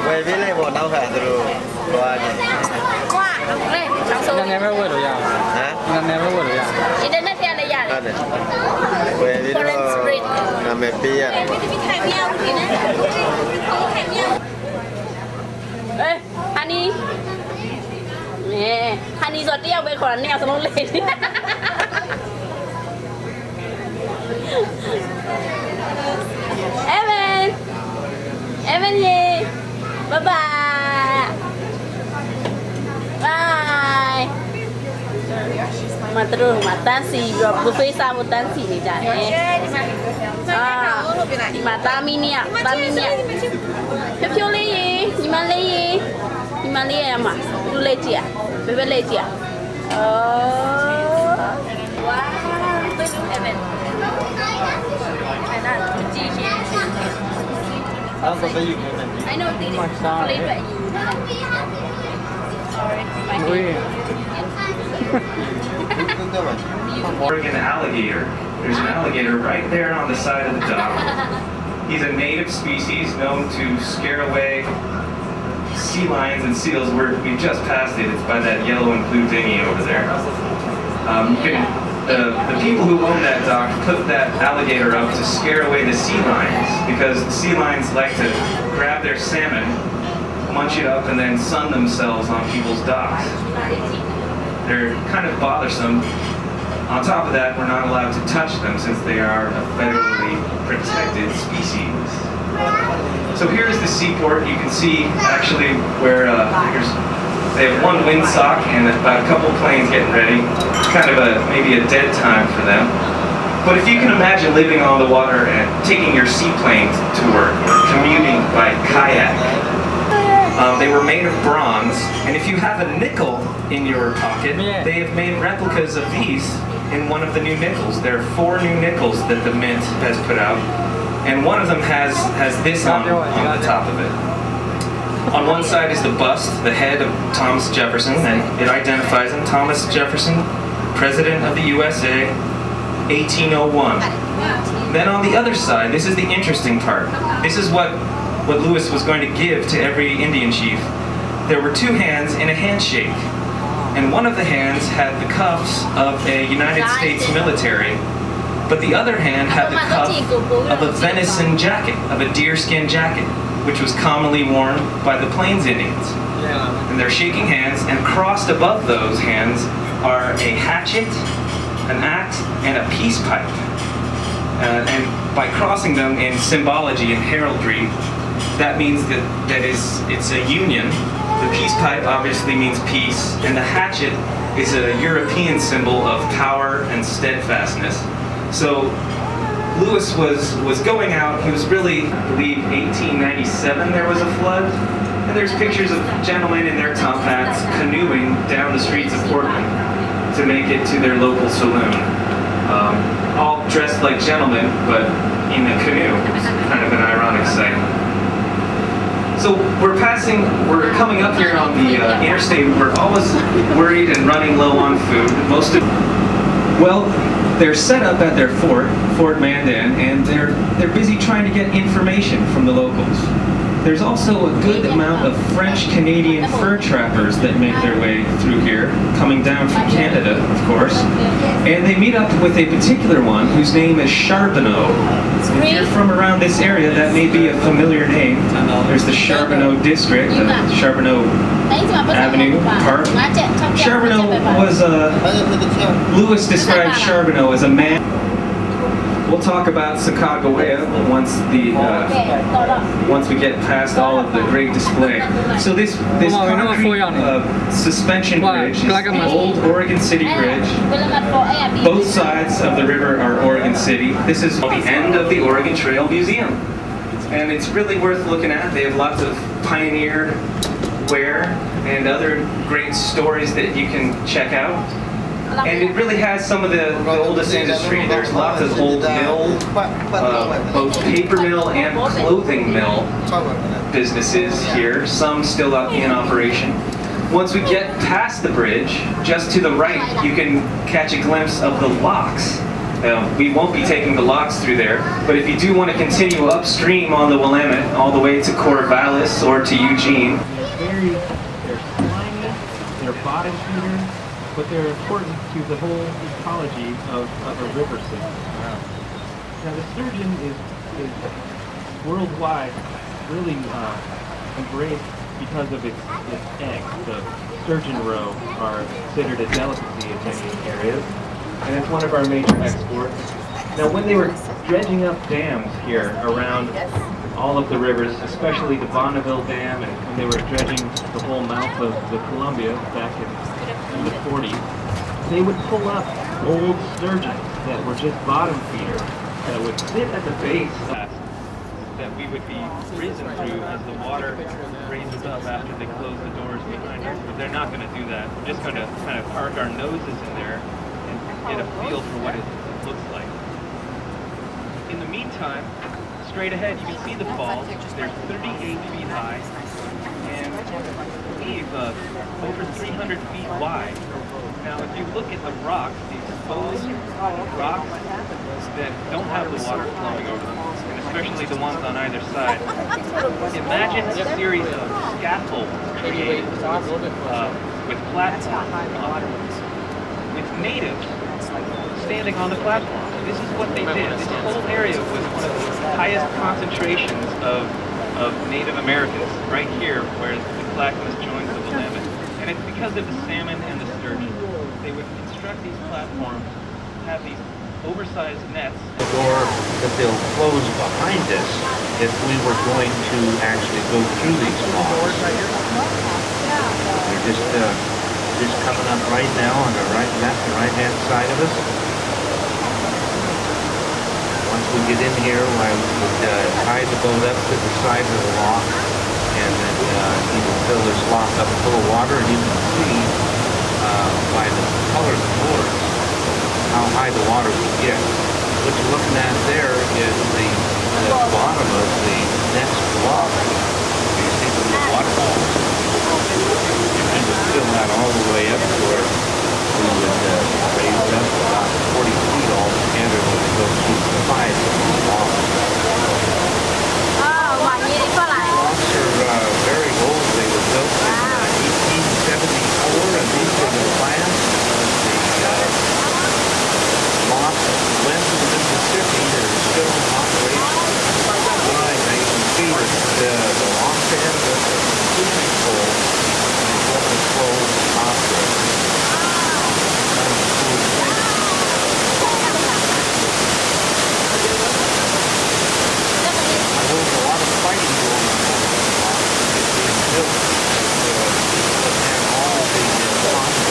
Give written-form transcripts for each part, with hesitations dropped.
Vậy với lại một đâu phải từ qua nhỉ? Qua, đây, cháu số. Internet mới vừa được à? Hả? Internet mới vừa được à? Internet thì là gì? Đây này. Vậy với nó làm mệt bia. Ê, Honey. Nè, Honey giọt đeo bên khỏi neo xong lên. Evan. Evan gì? Bye bye. Bye. Mà terus mà tansi, buffet sama tansi nih Jane. Di mata minia, Pepio lagi, Himalaya mah, tu leci ya, bebe leci ya. Oh, wow, tu Evan. Không có cái gì này. I know they played by you. Sorry. Ui. An alligator. There's an alligator right there on the side of the dock. He's a native species known to scare away sea lions and seals. We just passed it. It's by that yellow and blue dinghy over there. The people who own that dock put that alligator up to scare away the sea lions because the sea lions like to grab their salmon, munch it up, and then sun themselves on people's docks. They're kind of bothersome. On top of that, we're not allowed to touch them since they are a federally protected species. So here's the seaport. You can see actually where they have one windsock and about a couple planes getting ready. It's kind of maybe a dead time for them. But if you can imagine living on the water and taking your seaplane to work, or commuting by kayak. They were made of bronze, and if you have a nickel in your pocket, they have made replicas of these in one of the new nickels. There are 4 new nickels that the mint has put out, and one of them has this on the top of it. On one side is the bust, the head of Thomas Jefferson, and it identifies him, Thomas Jefferson, President of the USA, 1801. Then on the other side, this is the interesting part. This is what Lewis was going to give to every Indian chief. There were 2 hands in a handshake, and one of the hands had the cuffs of a United States military, but the other hand had the cuff of a venison jacket, of a deerskin jacket, which was commonly worn by the Plains Indians. And they're shaking hands, and crossed above those hands are a hatchet, an axe, and a peace pipe. And by crossing them in symbology and heraldry, that means that it's a union. The peace pipe obviously means peace, and the hatchet is a European symbol of power and steadfastness. So Lewis was going out. He was really, I believe, 1897 there was a flood, and there's pictures of gentlemen in their top hats canoeing down the streets of Portland to make it to their local saloon. All dressed like gentlemen, but in a canoe. It's kind of an ironic sight. So we're coming up here on the interstate. We're always worried and running low on food. They're set up at their Fort Mandan, and they're busy trying to get information from the locals. There's also a good amount of French-Canadian fur trappers that make their way through here, coming down from Canada, of course. And they meet up with a particular one whose name is Charbonneau. If you're from around this area, that may be a familiar name. There's the Charbonneau District, the Charbonneau Avenue Park. Charbonneau was Lewis described Charbonneau as a man. We'll talk about Sacagawea once we get past all of the great display. So this concrete suspension bridge is the old Oregon City Bridge. Both sides of the river are Oregon City. This is the end of the Oregon Trail Museum, and it's really worth looking at. They have lots of pioneer wear and other great stories that you can check out. And it really has some of the oldest industry. There's lots of old mill, both paper mill and clothing mill businesses here, some still in operation. Once we get past the bridge, just to the right, you can catch a glimpse of the locks We won't be taking the locks through there, but if you do want to continue upstream on the Willamette, all the way to Corvallis or to Eugene. They're slimy, they're bottom feeders, but they're important to the whole ecology of a river system. Now the sturgeon is worldwide really embraced because of its eggs. The sturgeon roe are considered a delicacy in many areas, and it's one of our major exports. Now when they were dredging up dams here around all of the rivers, especially the Bonneville Dam, and when they were dredging the whole mouth of the Columbia back in the 40s, they would pull up old sturgeons that were just bottom feeders that would sit at the base that we would be risen through as the water raises up after they close the doors behind us. But they're not going to do that. We're just going to kind of park our noses in there and get a feel for what it looks like. In the meantime, straight ahead, you can see the falls. They're 38 feet high and over 300 feet wide. Now, if you look at the rocks, the exposed rocks that don't have the water flowing over them, and especially the ones on either side, imagine a series of scaffolds created with platforms with natives standing on the platform. This is what they did. This whole area was one of the highest concentrations of Native Americans right here, where the Clackamas joins the Willamette. And it's because of the salmon and the sturgeon. They would construct these platforms, have these oversized nets. The door that they'll close behind us if we were going to actually go through these logs. They're just coming up right now on the right-hand side of us. Once we get in here, I would tie the boat up to the side of the lock, and then you can fill this lock up full of water, and you can see by the color of the boards how high the water will get. What you're looking at there is the bottom of the next block. You see the little waterfalls. And just fill that all the way up to where we would raise up about 40 feet altogether when we go through the sides of the block. Blocks are very old. They were built in 1874, and these are the last of the locks went to the Mississippi that are still in operation. Now you can see that the lock end of the swimming pool is what was closed operated. Kind of a cool thing. There was a lot of fighting going on over the lock. It's being built and all the locks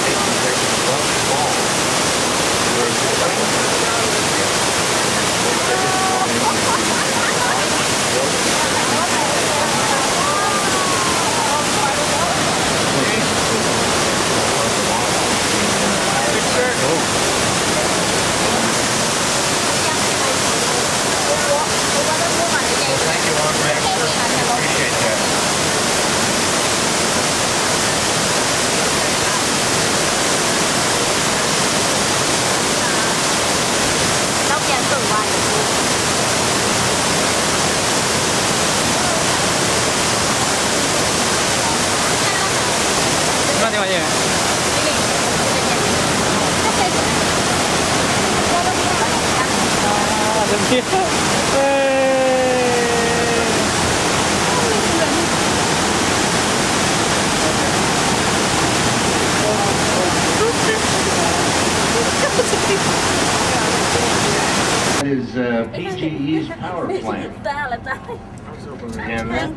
taking place above the wall. Where the fighting they didn't want anyone to build. Thank you, Ron Max. Appreciate that. That is PGE's power plant, and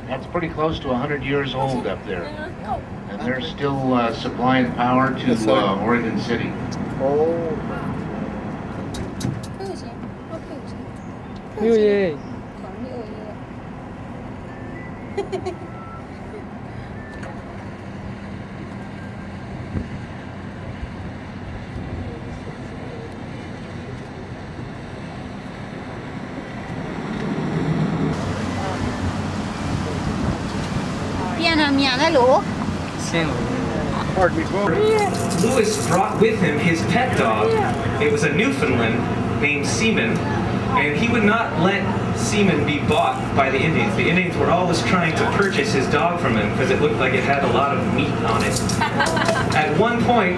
that's pretty close to 100 years old up there, and they're still supplying power to Oregon City. Miệng này lỗ. park before. Lewis brought with him his pet dog. It was a Newfoundland named Seaman, and he would not let Seaman be bought by the Indians. The Indians were always trying to purchase his dog from him because it looked like it had a lot of meat on it. At one point,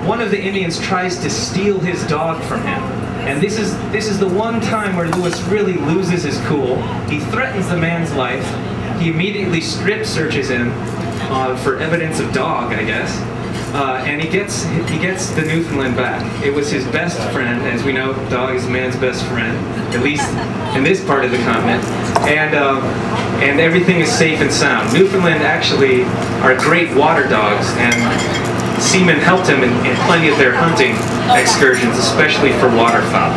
one of the Indians tries to steal his dog from him. And this is the one time where Lewis really loses his cool. He threatens the man's life. He immediately strip searches him for evidence of dog, I guess. And he gets the Newfoundland back. It was his best friend, as we know, dog is man's best friend, at least in this part of the continent. And everything is safe and sound. Newfoundland actually are great water dogs, and Seaman helped him in plenty of their hunting excursions, especially for waterfowl.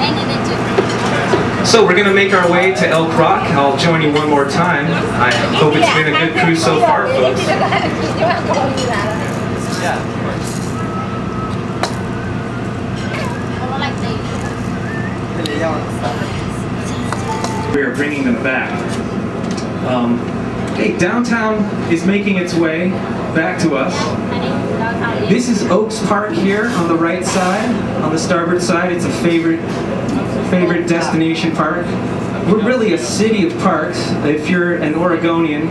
So we're going to make our way to Elk Rock. I'll join you one more time. I hope it's been a good cruise so far, folks. We are bringing them back. Hey, downtown is making its way back to us. This is Oaks Park here on the right side, on the starboard side. It's a favorite destination park. We're really a city of parks. If you're an Oregonian,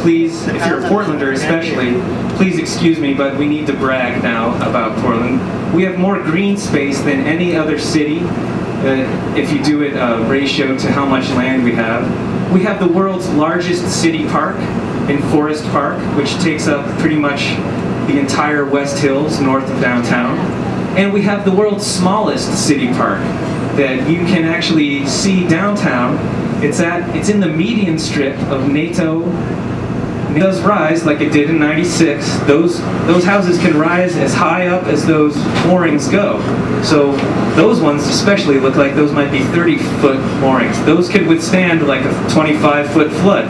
please, if you're a Portlander especially, please excuse me, but we need to brag now about Portland. We have more green space than any other city, if you do it ratio to how much land we have. We have the world's largest city park in Forest Park, which takes up pretty much the entire West Hills north of downtown. And we have the world's smallest city park that you can actually see downtown. It's in the median strip of NATO. It does rise like it did in '96. Those houses can rise as high up as those moorings go. So those ones especially look like those might be 30-foot moorings. Those could withstand like a 25-foot flood.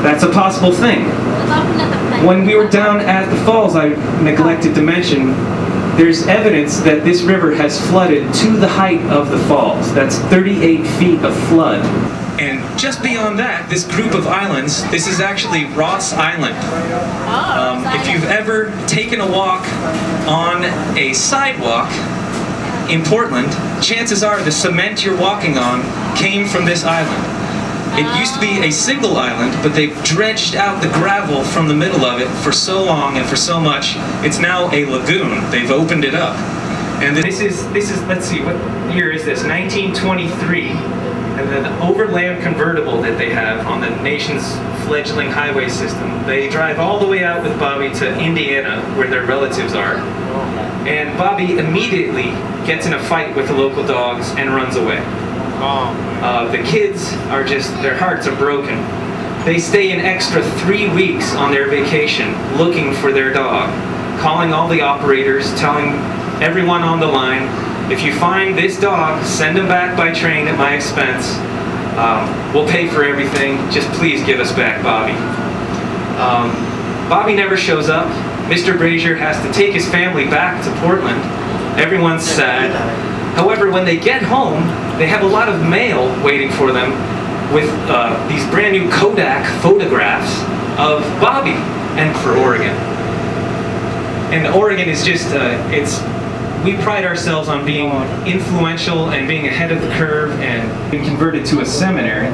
That's a possible thing. When we were down at the falls, I neglected to mention, there's evidence that this river has flooded to the height of the falls. That's 38 feet of flood. And just beyond that, this group of islands, this is actually Ross Island. If you've ever taken a walk on a sidewalk in Portland, chances are the cement you're walking on came from this island. It used to be a single island, but they've dredged out the gravel from the middle of it for so long and for so much, it's now a lagoon. They've opened it up. And this is let's see, what year is this? 1923. And then the overland convertible that they have on the nation's fledgling highway system. They drive all the way out with Bobby to Indiana, where their relatives are. And Bobby immediately gets in a fight with the local dogs and runs away. The kids are just, their hearts are broken. They stay an extra 3 weeks on their vacation looking for their dog, calling all the operators, telling everyone on the line, if you find this dog, send him back by train at my expense. We'll pay for everything. Just please give us back Bobby. Bobby never shows up. Mr. Brazier has to take his family back to Portland. Everyone's sad. However, when they get home, they have a lot of mail waiting for them with these brand new Kodak photographs of Bobby and for Oregon. And Oregon is just, we pride ourselves on being influential and being ahead of the curve and being converted to a seminary.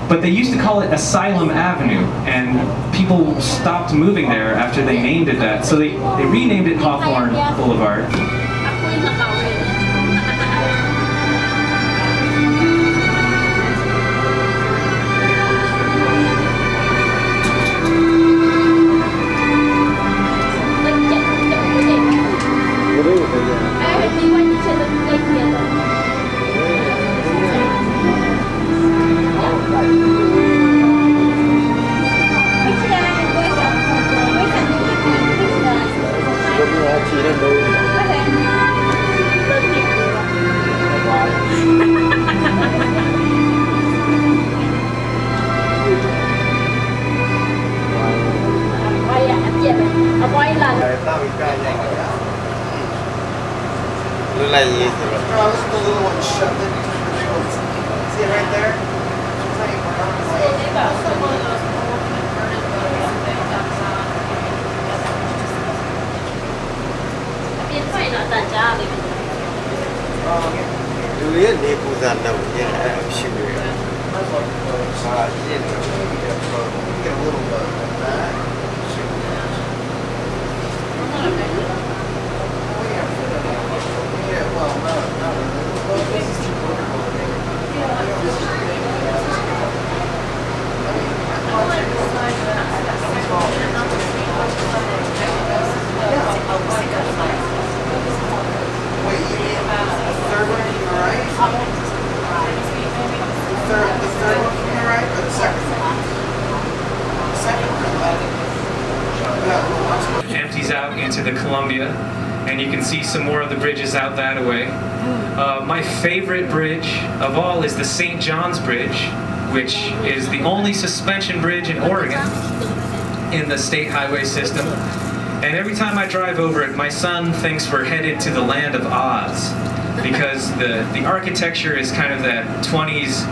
But they used to call it Asylum Avenue, and people stopped moving there after they named it that. So they renamed it Hawthorne Boulevard. See it right there? Busan đâu nhé, chịu được. Get a little back. Yeah, well, no, this is too Wait, you mean the third one from the right? The third one from the right or the second one? The second one. Empties out into the Columbia, and you can see some more of the bridges out that way. My favorite bridge of all is the St. John's Bridge, which is the only suspension bridge in Oregon in the state highway system. And every time I drive over it, my son thinks we're headed to the land of Oz, because the architecture is kind of that 20s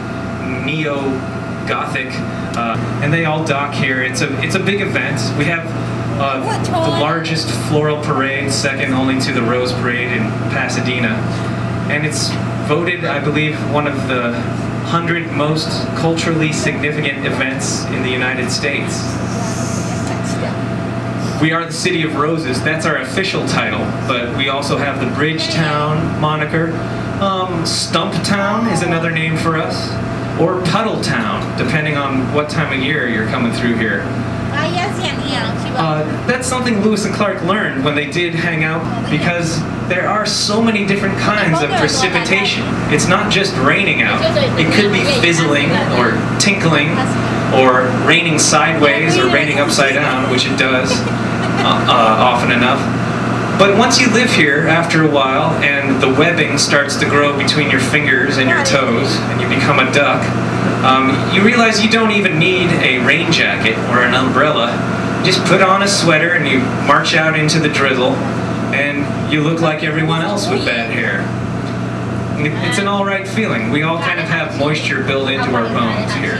neo-Gothic, and they all dock here. It's a big event. We have the largest floral parade, second only to the Rose Parade in Pasadena, and it's voted, I believe, one of the 100 most culturally significant events in the United States. We are the City of Roses. That's our official title, but we also have the Bridgetown moniker. Stumptown is another name for us, or Puddletown, depending on what time of year you're coming through here. That's something Lewis and Clark learned when they did hang out, because there are so many different kinds of precipitation. It's not just raining out. It could be fizzling or tinkling or raining sideways or raining upside down, which it does often enough. But once you live here after a while and the webbing starts to grow between your fingers and your toes and you become a duck, you realize you don't even need a rain jacket or an umbrella. Just put on a sweater and you march out into the drizzle and you look like everyone else with bad hair. It's an alright feeling. We all kind of have moisture built into our bones here.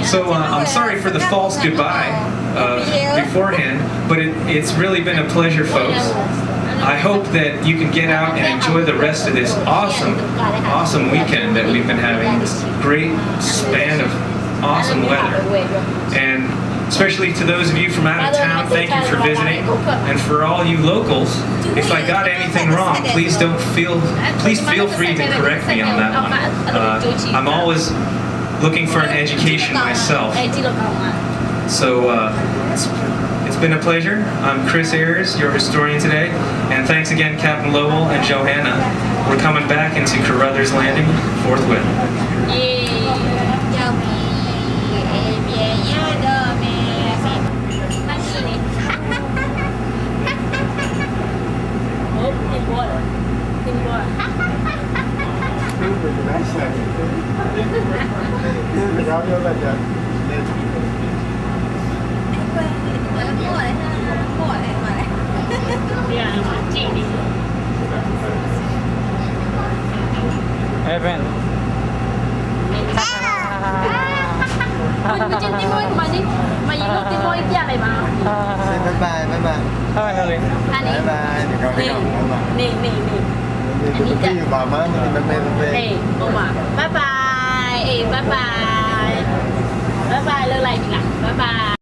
So I'm sorry for the false goodbye beforehand, but it's really been a pleasure, folks. I hope that you can get out and enjoy the rest of this awesome weekend that we've been having. This great span of awesome weather. And especially to those of you from out of town, thank you for visiting. And for all you locals, if I got anything wrong, please feel free to correct me on that one. I'm always looking for an education myself. So it's been a pleasure. I'm Chris Ayers, your historian today, and thanks again, Captain Lowell and Johanna. We're coming back into Carruthers Landing forthwith. Evan. Mình trên Timor của mình đi. Mà nhìn lúc Timor kia này mà. Bye bye. Bye bye. Bye bye. Nè. Cái gì bà má Nè, ông à. Bye bye. Bye bye. Bye bye, lơ lại mình ạ. Bye bye.